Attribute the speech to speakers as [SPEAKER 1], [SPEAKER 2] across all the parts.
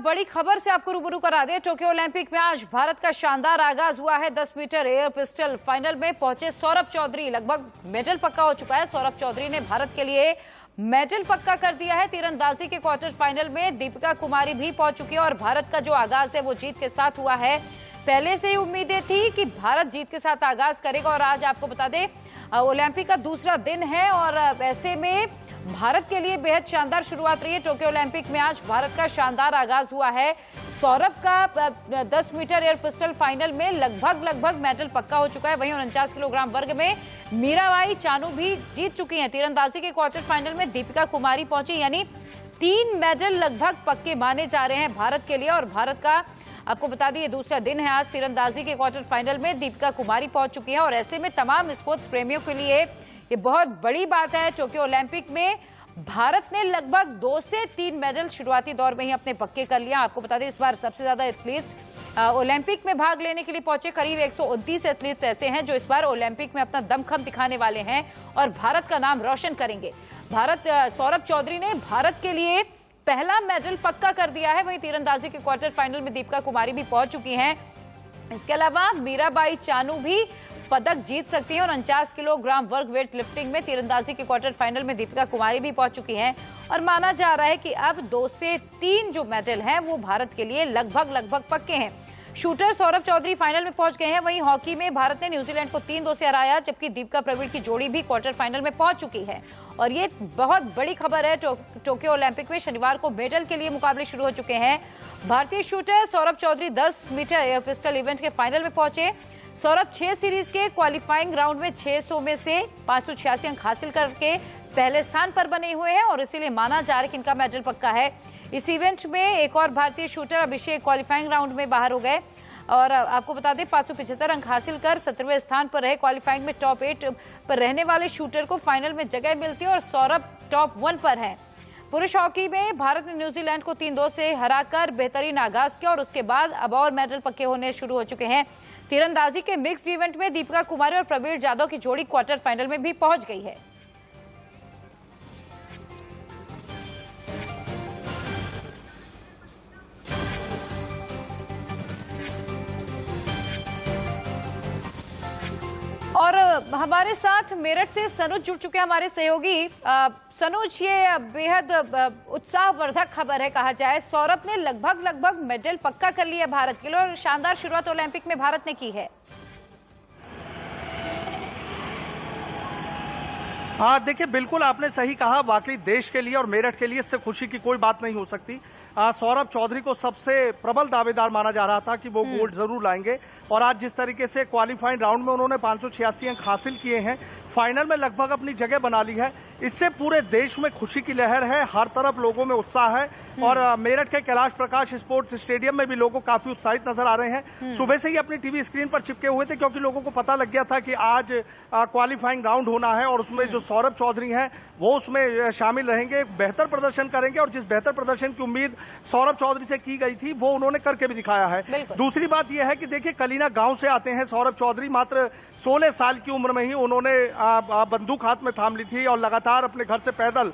[SPEAKER 1] बड़ी खबर से आपको रूबरू करा दें। टोक्यो ओलंपिक में आज भारत का शानदार आगाज हुआ है। 10 मीटर एयर पिस्टल फाइनल में पहुंचे सौरभ चौधरी। लगभग मेडल पक्का हो चुका है। सौरभ चौधरी ने भारत के लिए मेडल पक्का कर दिया है। तीरंदाजी के क्वार्टर फाइनल में दीपिका कुमारी भी पहुंच चुकी है और भारत का जो आगाज है वो जीत के साथ हुआ है। पहले से ही उम्मीदें थी कि भारत जीत के साथ आगाज करेगा और आज आपको बता दें ओलंपिक का दूसरा दिन है और ऐसे में भारत के लिए बेहद शानदार शुरुआत रही है। टोक्यो ओलंपिक में आज भारत का शानदार आगाज हुआ है। सौरभ का 10 मीटर एयर पिस्टल फाइनल में लगभग मेडल पक्का हो चुका है। वहीं 49 किलोग्राम वर्ग में मीराबाई चानू भी जीत चुकी हैं। तीरंदाजी के क्वार्टर फाइनल में दीपिका कुमारी पहुंची, यानी 3 मेडल लगभग पक्के माने जा रहे हैं भारत के लिए। और भारत का आपको बता दें ये दूसरा दिन है। आज तीरंदाजी के क्वार्टर फाइनल में दीपिका कुमारी पहुंच चुकी है और ऐसे में तमाम स्पोर्ट्स प्रेमियों के लिए ये बहुत बड़ी बात है। टोक्यो ओलंपिक में भारत ने लगभग 2 से 3 मेडल शुरुआती दौर में ही अपने पक्के कर लिया। आपको बता दें इस बार सबसे ज्यादा एथलीट्स ओलंपिक में भाग लेने के लिए पहुंचे। करीब 129 एथलीट्स ऐसे हैं जो इस बार ओलंपिक में अपना दमखम दिखाने वाले हैं और भारत का नाम रोशन करेंगे। सौरभ चौधरी ने भारत के लिए पहला मेडल पक्का कर दिया है। वहीं तीरंदाजी के क्वार्टर फाइनल में दीपिका कुमारी भी पहुंच चुकी हैं। इसके अलावा मीराबाई चानू भी पदक जीत सकती है और 49 किलोग्राम वर्ग वेट लिफ्टिंग में तीरंदाजी के क्वार्टर फाइनल में दीपिका कुमारी भी पहुंच चुकी हैं। और माना जा रहा है कि अब 2 से 3 जो मेडल हैं वो भारत के लिए लगभग पक्के हैं। शूटर सौरभ चौधरी फाइनल में पहुंच गए हैं। वहीं हॉकी में भारत ने न्यूजीलैंड को 3-2 से हराया, जबकि दीपिका प्रवीण की जोड़ी भी क्वार्टर फाइनल में पहुंच चुकी है। और ये बहुत बड़ी खबर है। टोक्यो ओलंपिक में शनिवार को मेडल के लिए मुकाबले शुरू हो चुके हैं। भारतीय shooter Saurabh Chaudhary 10 metre air pistol event के फाइनल में पहुंचे। सौरभ 6 सीरीज के क्वालिफाइंग राउंड में 600 में से 586 अंक हासिल करके पहले स्थान पर बने हुए हैं और इसीलिए माना जा रहा है कि इनका मेडल पक्का है। इस इवेंट में एक और भारतीय शूटर अभिषेक क्वालिफाइंग राउंड में बाहर हो गए और आपको बता दें 575 अंक हासिल कर 17वें स्थान पर रहे। क्वालिफाइंग में टॉप 8 पर रहने वाले शूटर को फाइनल में जगह मिलती है और सौरभ टॉप 1 पर है। पुरुष हॉकी में भारत ने न्यूजीलैंड को 3-2 से हराकर बेहतरीन आगाज किया और उसके बाद अब और मेडल पक्के होने शुरू हो चुके हैं। तीरंदाजी के मिक्स्ड इवेंट में दीपिका कुमारी और प्रवीण जाधव की जोड़ी क्वार्टर फाइनल में भी पहुंच गई है। और हमारे साथ मेरठ से सनुज जुड़ चुके हैं, हमारे सहयोगी। सनुज, ये बेहद उत्साहवर्धक खबर है कहा जाए। सौरभ ने लगभग मेडल पक्का कर लिया भारत के लिए और शानदार शुरुआत ओलंपिक में भारत ने की है।
[SPEAKER 2] हाँ देखिए, बिल्कुल आपने सही कहा। वाकई देश के लिए और मेरठ के लिए इससे खुशी की कोई बात नहीं हो सकती। सौरभ चौधरी को सबसे प्रबल दावेदार माना जा रहा था कि वो गोल्ड जरूर लाएंगे और आज जिस तरीके से क्वालिफाइंग राउंड में उन्होंने 586 अंक हासिल किए हैं, फाइनल में लगभग अपनी जगह बना ली है, इससे पूरे देश में खुशी की लहर है। हर तरफ लोगों में उत्साह है और मेरठ के कैलाश प्रकाश स्पोर्ट्स स्टेडियम में भी लोग काफी उत्साहित नजर आ रहे हैं। सुबह से ही अपनी टीवी स्क्रीन पर चिपके हुए थे क्योंकि लोगों को पता लग गया था कि आज क्वालिफाइंग राउंड होना है और उसमें जो सौरभ चौधरी हैं वो उसमें शामिल रहेंगे, बेहतर प्रदर्शन करेंगे और जिस बेहतर प्रदर्शन की उम्मीद सौरभ चौधरी से की गई थी वो उन्होंने करके भी दिखाया है। दूसरी बात यह है कि देखिए, कलीना गांव से आते हैं सौरभ चौधरी। मात्र 16 साल की उम्र में ही उन्होंने बंदूक हाथ में थाम ली थी और लगातार अपने घर से पैदल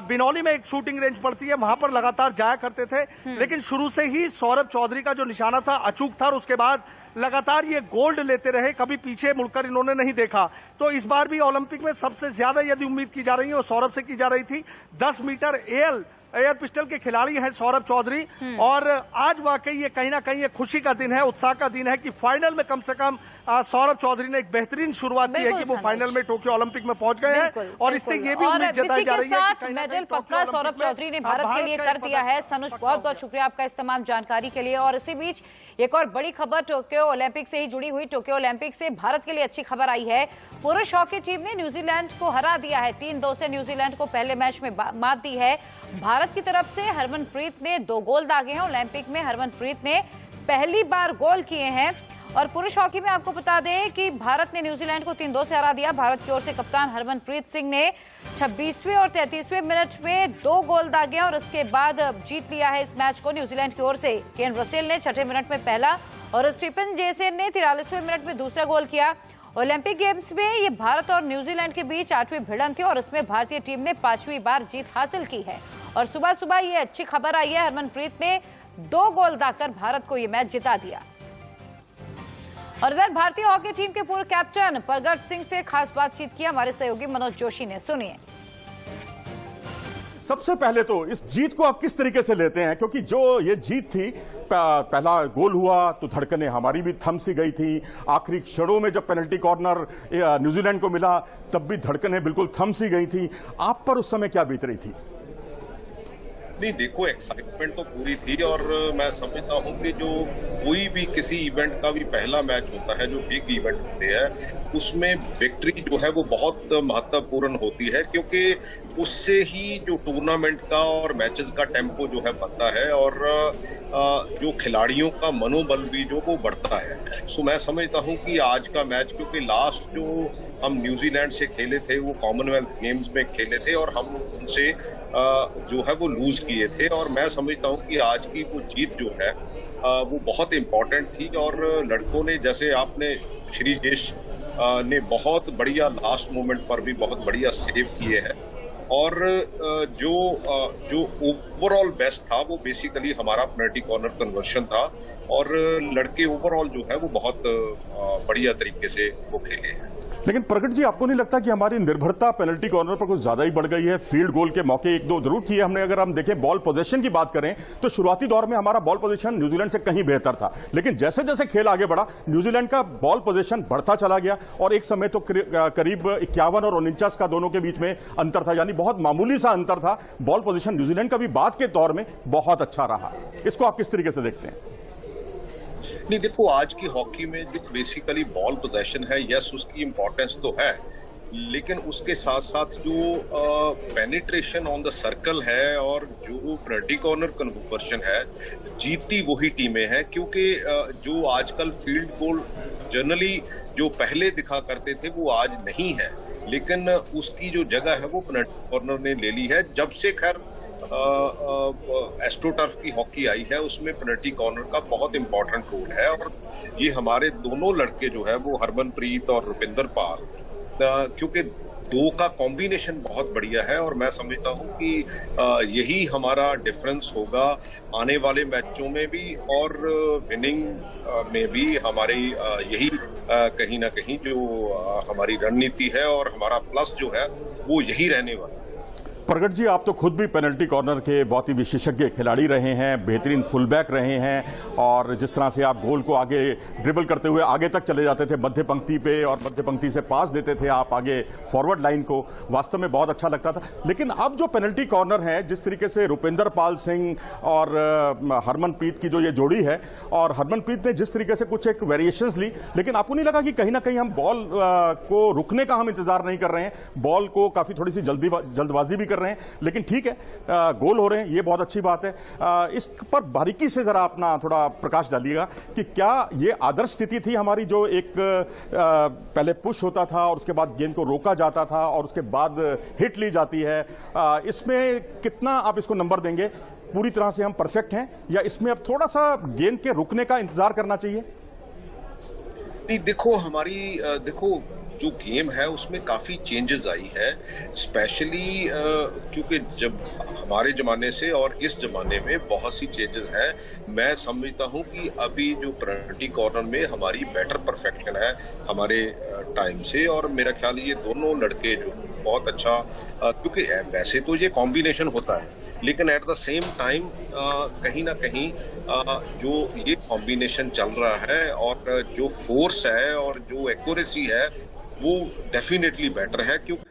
[SPEAKER 2] बिनौली में एक शूटिंग रेंज पड़ती है, वहां पर लगातार जाया करते थे। लेकिन शुरू से ही सौरभ चौधरी का जो निशाना था अचूक था और उसके बाद लगातार ये गोल्ड लेते रहे, कभी पीछे मुड़कर इन्होंने नहीं देखा। तो इस बार भी ओलंपिक में सबसे ज्यादा यदि उम्मीद की जा रही है वो सौरभ से की जा रही थी। 10 मीटर एयर पिस्टल के खिलाड़ी हैं सौरभ चौधरी और आज वाकई ये कहीं ना कहीं ये खुशी का दिन है, उत्साह का दिन है कि फाइनल में कम से कम सौरभ चौधरी ने एक बेहतरीन शुरुआत की है कि वो फाइनल में टोक्यो ओलंपिक में पहुंच गए हैं और इससे ये भी उम्मीद जताई जा रही है कि
[SPEAKER 1] मेडल पक्का सौरभ चौधरी ने भारत के लिए कर दिया है। सनुज, बहुत शुक्रिया आपका इस तमाम जानकारी के लिए। और इसी बीच एक और बड़ी खबर टोक्यो ओलंपिक से ही जुड़ी हुई। टोक्यो ओलंपिक से भारत के लिए अच्छी खबर आई है। पुरुष हॉकी टीम ने न्यूजीलैंड को हरा दिया है। 3-2 से न्यूजीलैंड को पहले मैच में मात दी है। भारत की तरफ से हरमनप्रीत ने 2 गोल दागे हैं। ओलंपिक में हरमनप्रीत ने पहली बार गोल किए हैं। और पुरुष हॉकी में आपको बता दें कि भारत ने न्यूजीलैंड को 3-2 से हरा दिया। भारत की ओर से कप्तान हरमनप्रीत सिंह ने 26वें और 33वें मिनट में 2 गोल दागे और उसके बाद जीत लिया है इस मैच को न्यूजीलैंड की ओर से। केन रसेल ने 6ठे मिनट में पहला और स्टीफन जेसन ने 43वें मिनट में दूसरा गोल किया। ओलंपिक गेम्स में ये भारत और न्यूजीलैंड के बीच 8वीं भिड़ंत थी और इसमें भारतीय टीम ने 5वीं बार जीत हासिल की है। और सुबह सुबह ये अच्छी खबर आई है, हरमनप्रीत ने 2 गोल दागकर भारत को यह मैच जिता दिया। और इधर भारतीय हॉकी टीम के पूर्व कैप्टन प्रगट सिंह से खास बातचीत की हमारे सहयोगी मनोज जोशी ने। सुनिए।
[SPEAKER 3] सबसे पहले तो इस जीत को आप किस तरीके से लेते हैं, क्योंकि जो ये जीत थी, पहला गोल हुआ तो धड़कनें हमारी भी थम सी गई थी। आखिरी क्षणों में जब पेनल्टी कॉर्नर न्यूजीलैंड को मिला तब भी धड़कनें बिल्कुल थम सी गई थी। आप पर उस समय क्या बीत रही थी?
[SPEAKER 4] नहीं, देखो, एक्साइटमेंट तो पूरी थी और मैं समझता हूं कि जो कोई भी किसी इवेंट का भी पहला मैच होता है, जो बिग इवेंट होते हैं, उसमें विक्ट्री जो है वो बहुत महत्वपूर्ण होती है, क्योंकि उससे ही जो टूर्नामेंट का और मैचेस का टेम्पो जो है बनता है और जो खिलाड़ियों का मनोबल भी जो वो बढ़ता है। सो मैं समझता हूं कि आज का मैच, क्योंकि लास्ट जो हम न्यूजीलैंड से खेले थे वो कॉमनवेल्थ गेम्स में खेले थे और हम उनसे जो है वो लूज किए थे, और मैं समझता हूं कि आज की वो जीत जो है वो बहुत इंपॉर्टेंट थी। और लड़कों ने, जैसे आपने श्रीजेश ने बहुत बढ़िया लास्ट मोमेंट पर भी बहुत बढ़िया सेव किए हैं, और जो ओवरऑल बेस्ट था वो बेसिकली हमारा पेनल्टी कॉर्नर कन्वर्शन था, और लड़के ओवरऑल जो है वो बहुत बढ़िया तरीके से वो खेले हैं।
[SPEAKER 3] लेकिन प्रगट जी, आपको नहीं लगता कि हमारी निर्भरता पेनल्टी कॉर्नर पर कुछ ज्यादा ही बढ़ गई है? फील्ड गोल के मौके 1-2 जरूर किए हमने। अगर हम देखें बॉल पोजीशन की बात करें तो शुरुआती दौर में हमारा बॉल पोजीशन न्यूजीलैंड से कहीं बेहतर था, लेकिन जैसे जैसे खेल आगे बढ़ा न्यूजीलैंड का बॉल पोजीशन बढ़ता चला गया और एक समय तो करीब 51 और 49 का दोनों के बीच में अंतर था, यानी बहुत मामूली सा अंतर था। बॉल पोजीशन न्यूजीलैंड का भी बाद के दौर में बहुत अच्छा रहा। इसको आप किस तरीके से देखते हैं?
[SPEAKER 4] नहीं, देखो, आज की हॉकी में जो बेसिकली बॉल पोजेशन है, यस, उसकी इंपॉर्टेंस तो है, लेकिन उसके साथ साथ जो पेनिट्रेशन ऑन द सर्कल है और जो पेनल्टी कॉर्नर कन्वर्शन है, जीतती वही टीमें हैं, क्योंकि जो आजकल फील्ड गोल जनरली जो पहले दिखा करते थे वो आज नहीं है, लेकिन उसकी जो जगह है वो पेनल्टी कॉर्नर ने ले ली है। जब से खैर एस्ट्रोटर्फ की हॉकी आई है, उसमें पेनल्टी कॉर्नर का बहुत इंपॉर्टेंट रोल है, और ये हमारे दोनों लड़के जो है वो हरमनप्रीत और रुपिंदर पाल, क्योंकि 2 का कॉम्बिनेशन बहुत बढ़िया है, और मैं समझता हूं कि यही हमारा डिफरेंस होगा आने वाले मैचों में भी, और विनिंग में भी हमारी यही कहीं ना कहीं जो हमारी रणनीति है और हमारा प्लस जो है वो यही रहने वाला है।
[SPEAKER 3] प्रगट जी, आप तो खुद भी पेनल्टी कॉर्नर के बहुत ही विशेषज्ञ खिलाड़ी रहे हैं, बेहतरीन फुलबैक रहे हैं, और जिस तरह से आप गोल को आगे ड्रिबल करते हुए आगे तक चले जाते थे मध्य पंक्ति पे, और मध्य पंक्ति से पास देते थे आप आगे फॉरवर्ड लाइन को, वास्तव में बहुत अच्छा लगता था। लेकिन अब जो पेनल्टी कॉर्नर है, जिस तरीके से रुपिंदर पाल सिंह और हरमनप्रीत की जो ये जोड़ी है, और हरमनप्रीत ने जिस तरीके से कुछ एक वेरिएशंस ली, लेकिन आपको नहीं लगा कि कहीं ना कहीं हम बॉल को रुकने का हम इंतजार नहीं कर रहे हैं, बॉल को काफी थोड़ी सी जल्दबाजी भी कर रहे हैं, लेकिन ठीक है, गोल हो रहे हैं, ये बहुत अच्छी बात है। इस पर बारीकी से जरा अपना थोड़ा प्रकाश डालिएगा कि क्या ये आदर्श स्थिति थी हमारी, जो एक पहले पुश होता था और उसके बाद गेंद को रोका जाता था और उसके बाद हिट ली जाती है, इसमें कितना आप इसको नंबर देंगे? पूरी तरह से हम परफेक्ट हैं या इसमें अब थोड़ा सा गेंद के रुकने का इंतजार करना चाहिए?
[SPEAKER 4] नहीं, देखो, जो गेम है उसमें काफी चेंजेस आई है, स्पेशली क्योंकि जब हमारे जमाने से और इस जमाने में बहुत सी चेंजेस हैं। मैं समझता हूं कि अभी जो पेनल्टी कॉर्नर में हमारी बेटर परफेक्शन है हमारे टाइम से, और मेरा ख्याल ये दोनों लड़के जो बहुत अच्छा, क्योंकि वैसे तो ये कॉम्बिनेशन होता है, लेकिन एट द सेम टाइम कहीं ना कहीं जो ये कॉम्बिनेशन चल रहा है और जो फोर्स है और जो एक्यूरेसी है वो डेफिनेटली बेटर है, क्योंकि